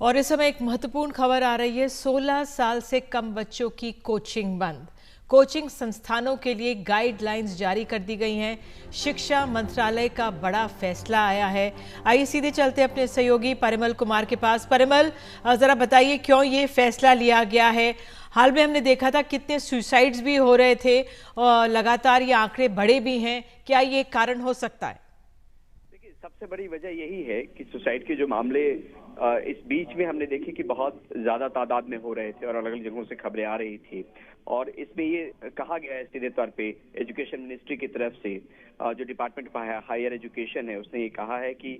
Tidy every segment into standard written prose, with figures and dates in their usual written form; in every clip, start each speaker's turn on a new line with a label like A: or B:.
A: और इस समय एक महत्वपूर्ण खबर आ रही है। 16 साल से कम बच्चों की कोचिंग बंद। कोचिंग संस्थानों के लिए गाइडलाइंस जारी कर दी गई हैं। शिक्षा मंत्रालय का बड़ा फैसला आया है। आइए सीधे चलते हैं अपने सहयोगी परिमल कुमार के पास। परिमल, जरा बताइए क्यों ये फैसला लिया गया है। हाल में हमने देखा था कितने सुसाइड्स भी हो रहे थे और लगातार ये आंकड़े बढ़े भी हैं। क्या ये कारण हो सकता है?
B: देखिए, सबसे बड़ी वजह यही है कि सुसाइड के जो मामले इस बीच में हमने देखे कि बहुत ज्यादा तादाद में हो रहे थे और अलग अलग जगहों से खबरें आ रही थी। और इसमें ये कहा गया है सीधे तौर पे एजुकेशन मिनिस्ट्री की तरफ से, जो डिपार्टमेंट ऑफ हायर एजुकेशन है उसने ये कहा है कि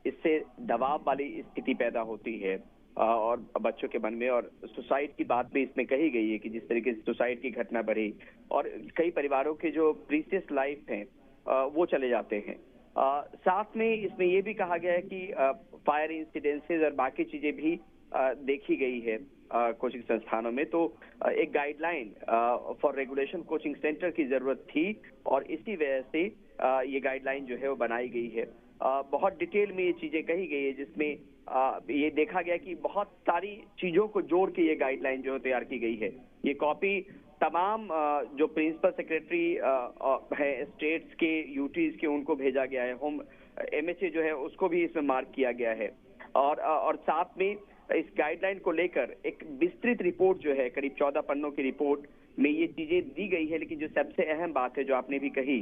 B: इससे दबाव वाली स्थिति पैदा होती है और बच्चों के मन में, और सुसाइड की बात भी इसमें कही गई है कि जिस तरीके से सुसाइड की घटना बढ़ी और कई परिवारों के जो प्रीसियस लाइफ हैं वो चले जाते हैं। साथ में इसमें यह भी कहा गया है कि फायर इंसिडेंसेस और बाकी चीजें भी देखी गई है कोचिंग संस्थानों में। तो एक guideline for regulation coaching centre की जरूरत थी और इसी वजह से ये गाइडलाइन जो है वो बनाई गई है। बहुत डिटेल में ये चीजें कही गई है, जिसमें ये देखा गया कि बहुत सारी चीजों को जोड़ के ये गाइडलाइन जो है तैयार की गई है। ये कॉपी तमाम जो प्रिंसिपल सेक्रेटरी है स्टेट्स के, यूटीज के, उनको भेजा गया है। होम एमएचए जो है उसको भी इसमें मार्क किया गया है। और साथ में इस गाइडलाइन को लेकर एक विस्तृत रिपोर्ट जो है, करीब 14 पन्नों की रिपोर्ट में ये चीजें दी गई है। लेकिन जो सबसे अहम बात है, जो आपने भी कही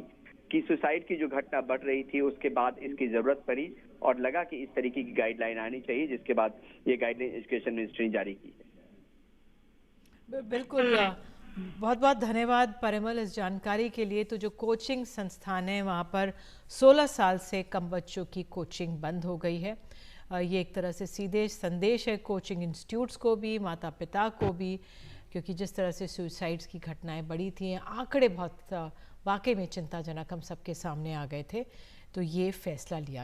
B: कि सुसाइड की जो घटना बढ़ रही थी उसके बाद इसकी जरूरत पड़ी और लगा कि इस तरीके की गाइडलाइन आनी चाहिए, जिसके बाद ये गाइडलाइन एजुकेशन मिनिस्ट्री ने जारी की है।
A: बिल्कुल, बहुत बहुत धन्यवाद परिमल इस जानकारी के लिए। तो जो कोचिंग संस्थान है वहाँ पर 16 साल से कम बच्चों की कोचिंग बंद हो गई है। ये एक तरह से सीधे संदेश है कोचिंग इंस्टीट्यूट्स को भी, माता पिता को भी, क्योंकि जिस तरह से सुसाइड्स की घटनाएं बढ़ी थी, आंकड़े बहुत वाकई में चिंताजनक हम सबके सामने आ गए थे। तो ये फैसला लिया